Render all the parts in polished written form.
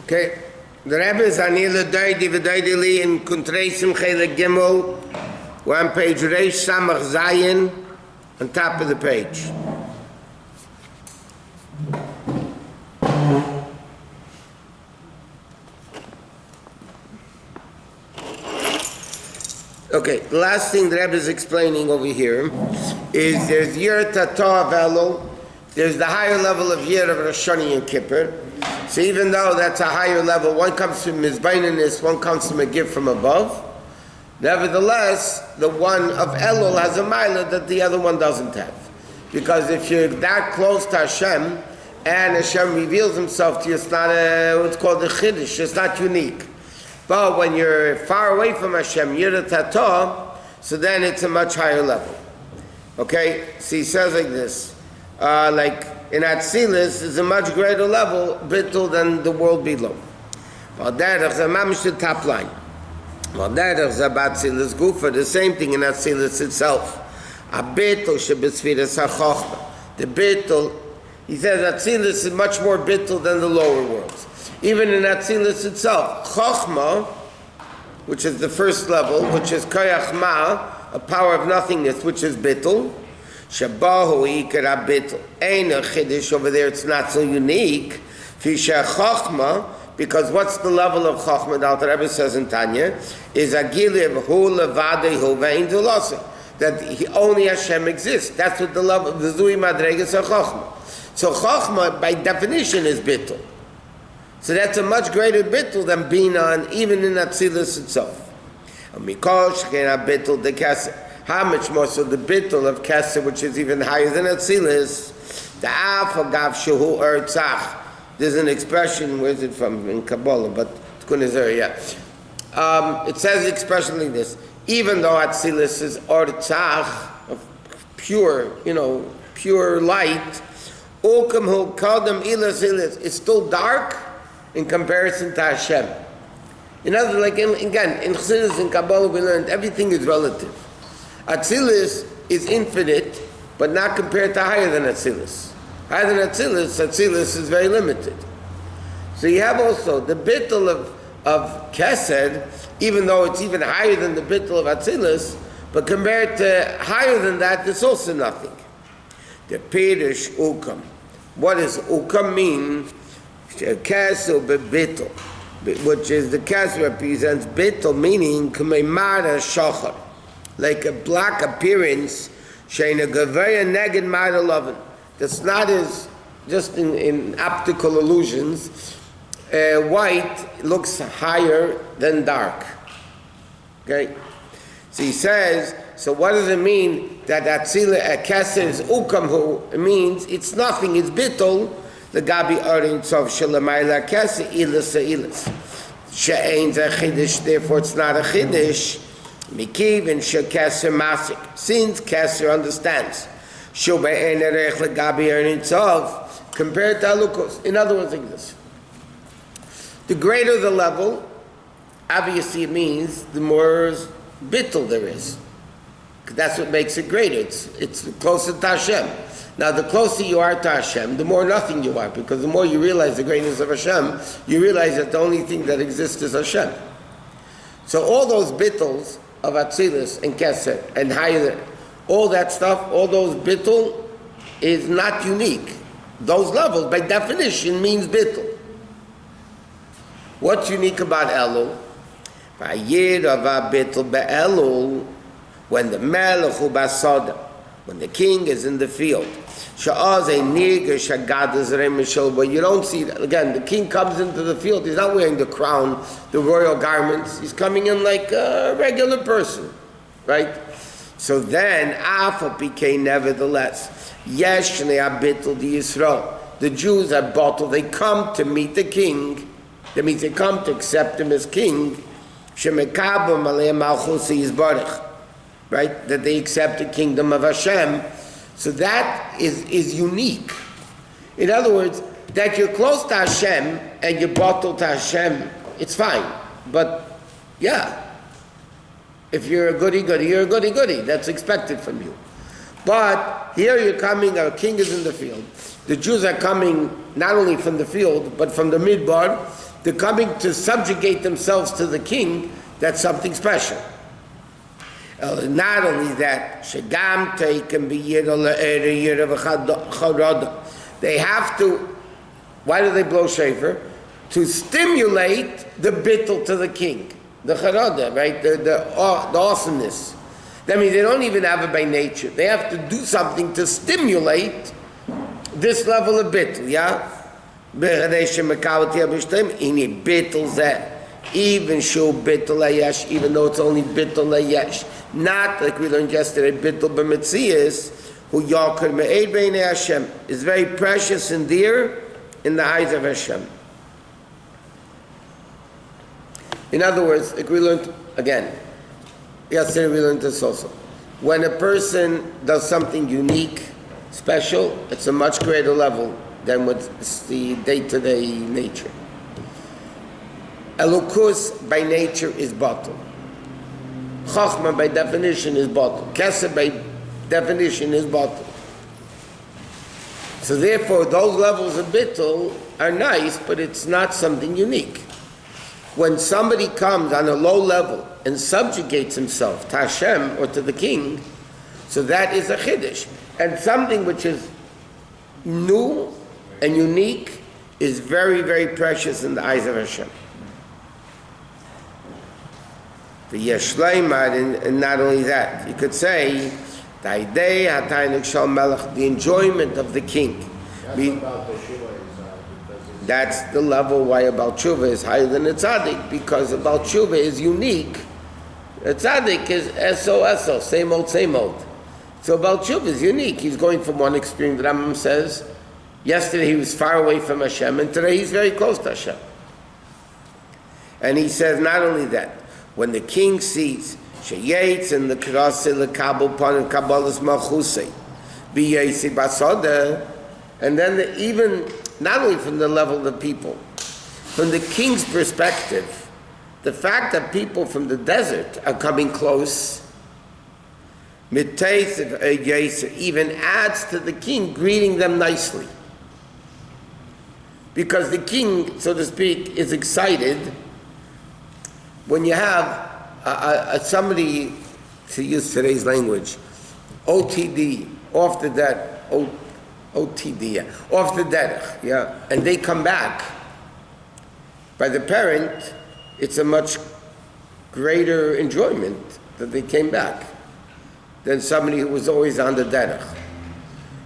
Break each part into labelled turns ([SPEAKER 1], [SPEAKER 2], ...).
[SPEAKER 1] Okay. The Rabbi is on Ledodi, Vedodi li in Kuntreisim Chele Gimel. We're on page Reish Samach Zayin, on top of the page. Okay, the last thing the Rebbe is explaining over here is there's Yer Tata of Elul, there's the higher level of Yer of Rosh Hashanah and Kippur. So even though that's a higher level, one comes from Mizbaininus, one comes from a gift from above, nevertheless, the one of Elul has a milah that the other one doesn't have. Because if you're that close to Hashem, and Hashem reveals himself to you, it's not what's called a chiddush, it's not unique. But when you're far away from Hashem, Yirat Hatah, so then it's a much higher level. Okay? So he says like this, like in Atzilus is a much greater level, bittul, than the world below. Derech is a mamish the top line. Derech is about Atzilus Gufa, the same thing in Atzilus itself. A bittul shebetzviras ha-chochma. The bittul, he says Atzilus is much more bittul than the lower worlds. Even in Atzilus itself, Chochma, which is the first level, which is Koyach Ma, a power of nothingness, which is Bittul, Shabahu Ikara Bittul. Ein a Chiddush, over there it's not so unique. Fisha Chochma, because what's the level of Chochma, the Alter Rebbe says in Tanya, is Agiliv Hu Levadei Hu Ve'in Zulasa, that only Hashem exists. That's what the level of the Zui Madregas of Chochma. So Chochma, by definition, is Bittul. So that's a much greater bittul than being on, even in Atzilus itself. How much more so the bittul of Kesser, which is even higher than Atzilus, the Afagav Shehu Ertzach. There's an expression, where is it from? In Kabbalah, but it says the expression like this: even though Atzilus is Ertzach, of pure, pure light, it's still dark in comparison to Hashem. In other words, again, in Chassidus and Kabbalah we learned everything is relative. Atzilus is infinite, but not compared to higher than Atzilus. Higher than Atzilus, Atzilus is very limited. So you have also the bittul of Kesed, even though it's even higher than the bittul of Atzilus, but compared to higher than that, it's also nothing. The Pirish Ukam. What does Ukam mean? Kesel beBittul, which is the Kesel represents Bittul, meaning K'meimara Shachar, like a black appearance, Sheina Gavaya Neged Mara Lovin. That's not as, just in optical illusions, white looks higher than dark. Okay? So he says, so what does it mean that Atzila Kesser is Ukamhu? It means it's nothing, it's Bittul. The Gabi Orin Tov Shalamayla Kesser Ilas Ilas. She'ain a Chiddush, therefore it's not a Chiddush. Mikiv and Shekesser Masik. Since Kesser understands. Shube'en Erech Le Gabi Orin Tov compared to Alukos. In other words, like this. The greater the level, obviously it means the more bittul there is. That's what makes it greater. It's closer to Hashem. Now, the closer you are to Hashem, the more nothing you are, because the more you realize the greatness of Hashem, you realize that the only thing that exists is Hashem. So all those bittuls of Atzilus and Kesser and higher, all that stuff, all those bittul is not unique. Those levels, by definition, means bittul. What's unique about Elul? When the melech hu basada, when the king is in the field, but you don't see that. Again, the king comes into the field, he's not wearing the crown, the royal garments, he's coming in like a regular person, right? So then, became nevertheless, yesh bittul di Yisrael. The Jews are bottled, they come to meet the king, that means they come to accept him as king, shemekabam alei malchus yizbarach. Right? That they accept the kingdom of Hashem. So that is unique. In other words, that you're close to Hashem and you're bottled to Hashem, it's fine. But yeah, if you're a goody-goody, you're a goody-goody. That's expected from you. But here you're coming, our king is in the field. The Jews are coming not only from the field, but from the midbar. They're coming to subjugate themselves to the king. That's something special. Not only that, they have to, why do they blow shofar? To stimulate the bittul to the king, the charada, right? The awesomeness. That means they don't even have it by nature. They have to do something to stimulate this level of bittul, yeah? Even show bittul ayesh, even though it's only bittul ayesh. Not like we learned yesterday, bittul b'metzias, who yakar me'ed b'nei Hashem, is very precious and dear in the eyes of Hashem. In other words, like we learned again, yesterday we learned this also. When a person does something unique, special, it's a much greater level than what's the day-to-day nature. Elukus by nature is batel. Chachma by definition is batel. Kesed by definition is batel. So therefore, those levels of bittul are nice, but it's not something unique. When somebody comes on a low level and subjugates himself to Hashem or to the king, so that is a chiddush. And something which is new and unique is very, very precious in the eyes of Hashem. The Yeshleimad, and not only that, you could say, the enjoyment of the king. That's the level why a Baal Tshuva is higher than a tzaddik, because a Baal Tshuva is unique. A tzaddik is S-O-S-O, same old, same old. So a Baal Tshuva is unique. He's going from one extreme, the Rambam says, yesterday he was far away from Hashem, and today he's very close to Hashem. And he says not only that, when the king sees Sheyetz and the Krasi Lekabel Pan Kabbalas Malchusei, B'Yesi Basoda, and then even not only from the level of the people, from the king's perspective, the fact that people from the desert are coming close, even adds to the king greeting them nicely. Because the king, so to speak, is excited when you have somebody, to use today's language, OTD, off the dead, OTD, yeah, off the derech, yeah, and they come back. By the parent, it's a much greater enjoyment that they came back than somebody who was always on the derech.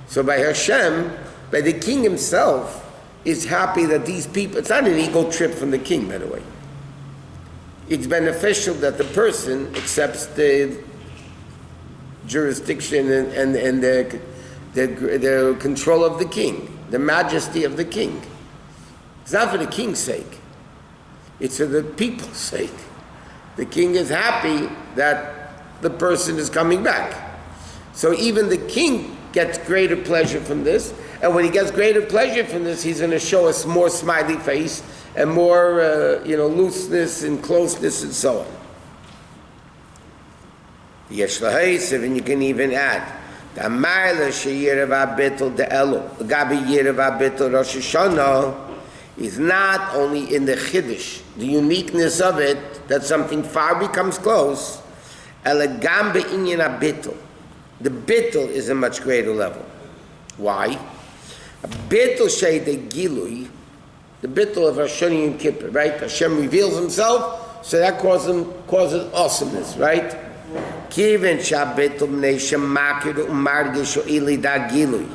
[SPEAKER 1] So by Hashem, by the king himself, is happy that these people, it's not an ego trip from the king, by the way. It's beneficial that the person accepts the jurisdiction and the control of the king, the majesty of the king. It's not for the king's sake. It's for the people's sake. The king is happy that the person is coming back. So even the king gets greater pleasure from this, and when he gets greater pleasure from this, he's going to show us more smiley face and more, looseness and closeness and so on. Yesh lahaysev, and you can even add, the Amayla sheyirav habitul de Elul, gabi yirav habitul Rosh Hashanah, is not only in the chiddush, the uniqueness of it, that something far becomes close, ela gam be'inyan habitul. The bittul is a much greater level. Why? A bittul she'edei gilui, the bittul of Rosh Hashanah Yom Kippur, right? Hashem reveals himself, so that causes awesomeness, right? Kiven shabitul b'nei shemakir u'margish o'ili da gilui.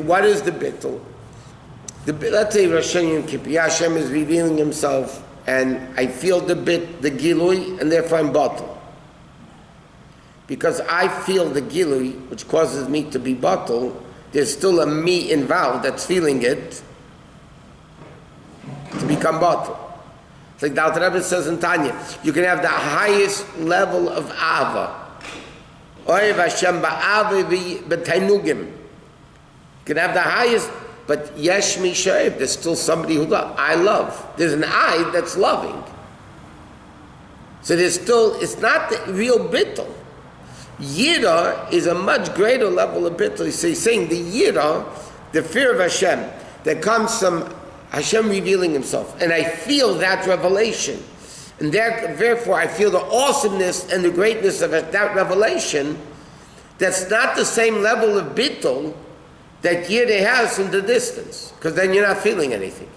[SPEAKER 1] What is the bittul? Let's say Rosh Hashanah Yom Kippur, Hashem is revealing himself, and I feel the gilui, and therefore I'm batel. Because I feel the gilui, which causes me to be batel, there's still a me involved that's feeling it to become batel. It's like the Alter Rebbe says in Tanya, you can have the highest level of ava. Oyev Hashem ba'ava b'tainugim. You can have the highest, but yesh mi shoev, there's still somebody who loves. I love. There's an I that's loving. So there's still, it's not the real bittul. Yira is a much greater level of bittul. So he's saying the yira, the fear of Hashem, that comes from Hashem revealing Himself, and I feel that revelation, and therefore I feel the awesomeness and the greatness of that revelation. That's not the same level of bittul that yira has in the distance, because then you're not feeling anything.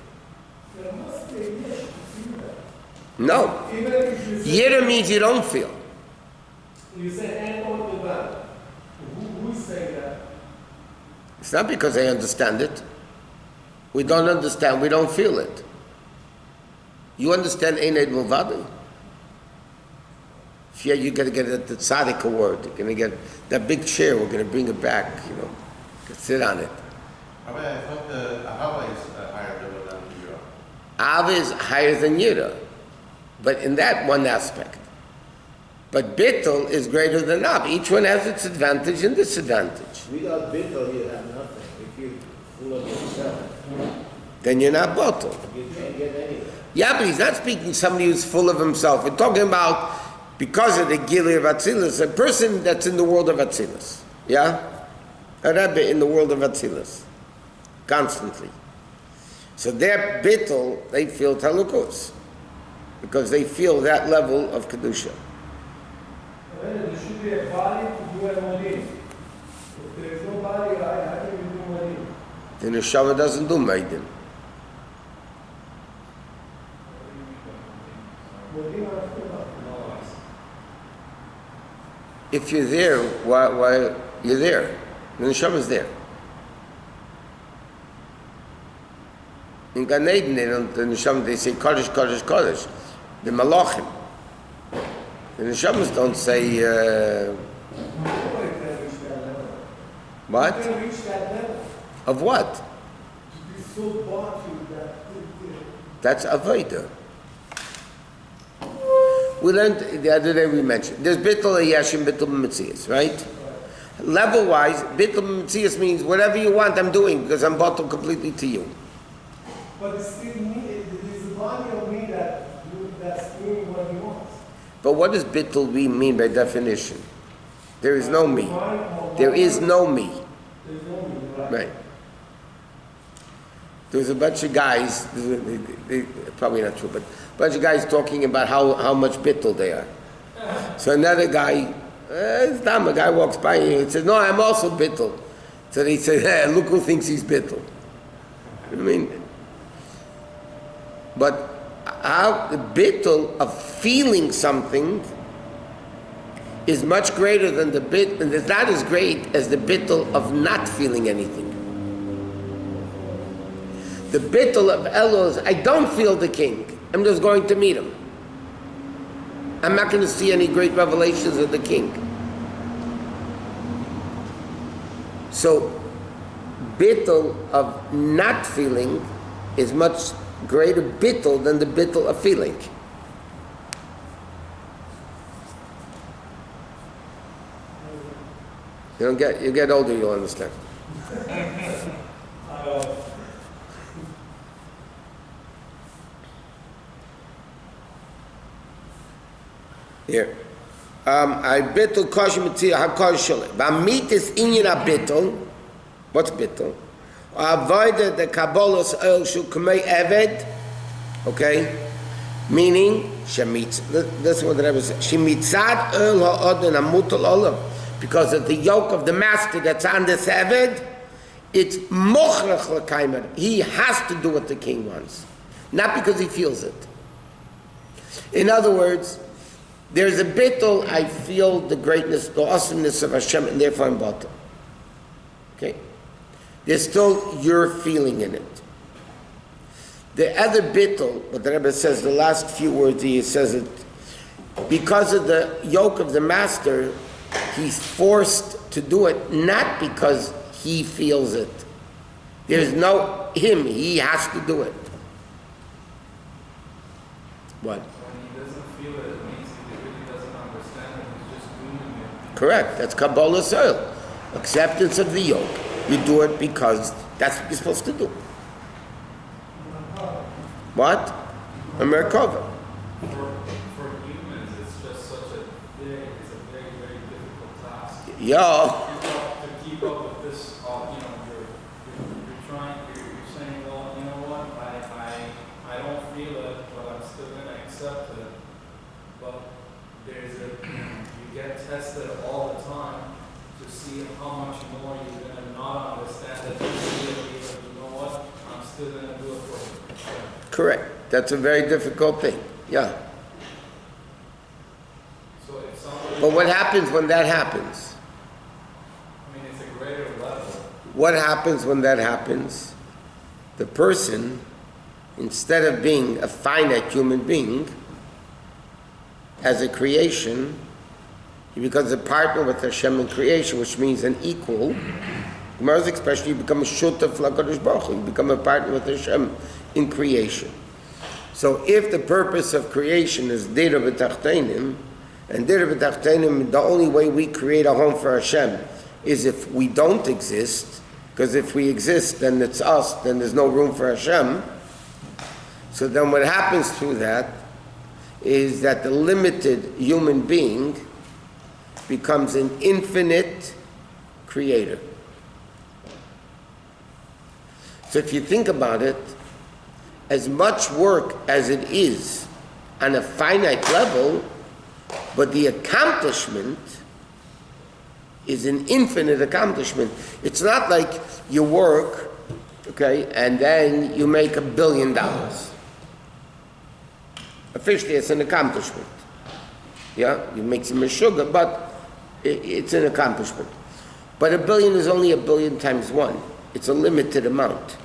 [SPEAKER 1] No, yira means you don't feel.
[SPEAKER 2] You say and all the time. Who is saying that?
[SPEAKER 1] It's not because I understand it. We don't understand, we don't feel it. You understand Eined Mulvadi? Yeah, you're going to get the tzaddik award. You're going to get that big chair, we're going to bring it back, you know. You can sit on it.
[SPEAKER 3] Rabbi, I thought the Ahava is higher than Yira.
[SPEAKER 1] Ahava is higher than Yira, but in that one aspect. But bittul is greater than Av. Each one has its advantage and disadvantage.
[SPEAKER 4] Without bittul, you have nothing. If you're full of yourself,
[SPEAKER 1] Then you're not bottle.
[SPEAKER 4] you can't get anything.
[SPEAKER 1] Yeah, but he's not speaking somebody who's full of himself. We're talking about, because of the Gili of Atzilus, a person that's in the world of Atzilus. Yeah? A Rabbi in the world of Atzilus. Constantly. So their bittul, they feel talukus. Because they feel that level of Kedusha.
[SPEAKER 2] Well, there should be a body to do a modim. If there is no body, how can you do modim?
[SPEAKER 1] The neshama doesn't do maidim. If you're there, why you're there? The neshama is there. In Gan Eden, the neshama, they say Kodesh, Kodesh, Kodesh. The malachim. The neshamas don't say. What? Of what?
[SPEAKER 2] To be so bought to that.
[SPEAKER 1] That's avodah. We learned the other day. We mentioned there's bittul yashim, bittul mitzias, right? Level-wise, bittul mitzias means whatever you want, I'm doing because I'm bottled completely to you.
[SPEAKER 2] But it's still me. It is the body of me that's doing what he wants.
[SPEAKER 1] But what does bittul mean by definition? There is no me. There is no me.
[SPEAKER 2] There's no me,
[SPEAKER 1] Right. There's a bunch of guys, probably not true, but a bunch of guys talking about how much bittul they are. So another guy, it's dumb, a guy walks by and he says, no, I'm also bittul. So they say, hey, look who thinks he's bittul. I mean, but how the bittul of feeling something is much greater than the bit, and it's not as great as the bittul of not feeling anything. The bittul of Elul is, I don't feel the king. I'm just going to meet him. I'm not going to see any great revelations of the king. So, bittul of not feeling is much greater bittul than the bittul of feeling. You get older, you'll understand. Here. I bittul kosher mitzvah hakol shalei. B'amit is inyan bittul. What's bittul? Avoid the kabbalas oil shu k'mei eved. Okay? Meaning, shemitz. This is what the Rebbe says. Shemitzad oil ha'odin amutal olav. Because of the yoke of the master that's on this eved, it's mochrach l'kaimer. He has to do what the king wants. Not because he feels it. In other words, there's a bittul, I feel the greatness, the awesomeness of Hashem, and therefore I'm bottle. Okay? There's still your feeling in it. The other bittul, what the Rebbe says, the last few words he says it, because of the yoke of the master, he's forced to do it, not because he feels it. There's no him, he has to do it. What? Correct. That's Kabbalah soil. Acceptance of the yoke. You do it because that's what you're supposed to do. What? A Merkava.
[SPEAKER 5] For humans, it's just such a very, very difficult task
[SPEAKER 1] Yeah.
[SPEAKER 2] to keep up with this, you're saying, well, you know what, I don't feel it, but I'm still gonna accept it. But you get tested all the time to see how much more you're gonna not understand it, you know what, I'm still gonna do it for you.
[SPEAKER 1] Correct. That's a very difficult thing. Yeah.
[SPEAKER 2] So if somebody,
[SPEAKER 1] But what happens when that happens?
[SPEAKER 2] I mean, it's a greater level.
[SPEAKER 1] What happens when that happens? The person, instead of being a finite human being, as a creation, he becomes a partner with Hashem in creation, which means an equal. Gemara's expression, you become a shutaf l'Kadosh Baruch Hu, you become a partner with Hashem in creation. So if the purpose of creation is dira b'tachtenim, and dira b'tachtenim, the only way we create a home for Hashem is if we don't exist, because if we exist, then it's us, then there's no room for Hashem. So then what happens through that is that the limited human being becomes an infinite creator. So if you think about it, as much work as it is on a finite level, but the accomplishment is an infinite accomplishment. It's not like you work, okay, and then you make $1 billion. Officially, it's an accomplishment. Yeah, you make some sugar, but it's an accomplishment. But $1 billion is only 1 billion times 1. It's a limited amount.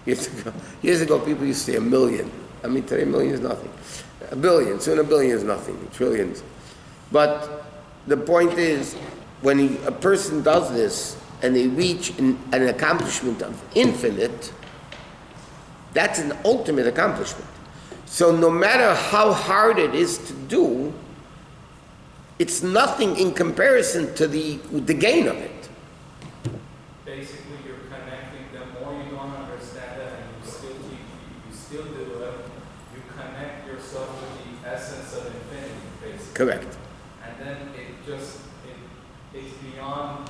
[SPEAKER 1] Years ago, people used to say 1 million. I mean, today 1 million is nothing. 1 billion, soon 1 billion is nothing, trillions. But the point is, when a person does this and they reach an accomplishment of infinite, that's an ultimate accomplishment. So no matter how hard it is to do, it's nothing in comparison to the gain of it.
[SPEAKER 2] Basically, you're connecting. The more you don't understand it, and you still do it, you connect yourself with the essence of infinity, basically.
[SPEAKER 1] Correct.
[SPEAKER 2] And then it's beyond.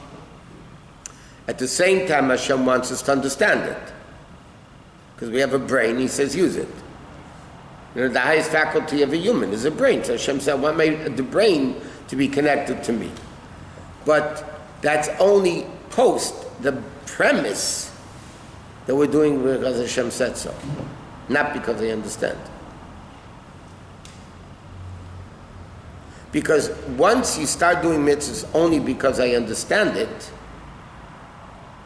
[SPEAKER 1] At the same time, Hashem wants us to understand it. Because we have a brain, he says, use it. You know, the highest faculty of a human is a brain. So Hashem said, I want the brain to be connected to me. But that's only post the premise that we're doing because Hashem said so, not because I understand. Because once you start doing mitzvahs only because I understand it,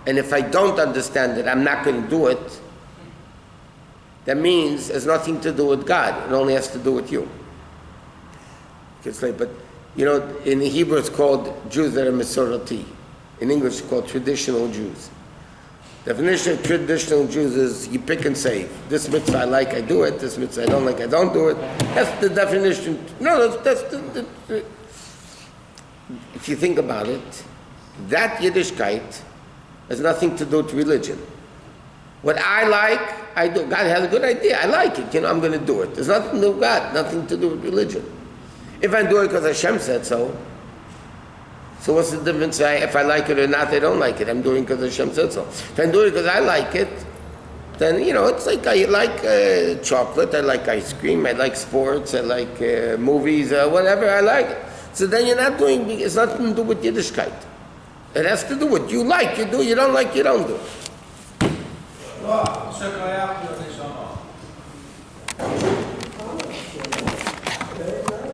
[SPEAKER 1] and if I don't understand it, I'm not going to do it, that means it has nothing to do with God. It only has to do with you. It's like, but you know, in Hebrew it's called Jews that are Masorati. In English it's called traditional Jews. Definition of traditional Jews is you pick and save. This mitzvah I like, I do it. This mitzvah I don't like, I don't do it. That's the definition. No, that's the if you think about it, that Yiddishkeit has nothing to do with religion. What I like, I do. God has a good idea. I like it. You know, I'm going to do it. There's nothing to do with God, nothing to do with religion. If I do it because Hashem said so, so what's the difference if I like it or not? I don't like it. I'm doing it because Hashem said so. If I'm doing it because I like it, then, you know, it's like I like chocolate, I like ice cream, I like sports, I like movies, whatever, I like it. So then you're not doing, it's nothing to do with Yiddishkeit. It has to do with you like, you do, you don't like, you don't do.
[SPEAKER 5] Well,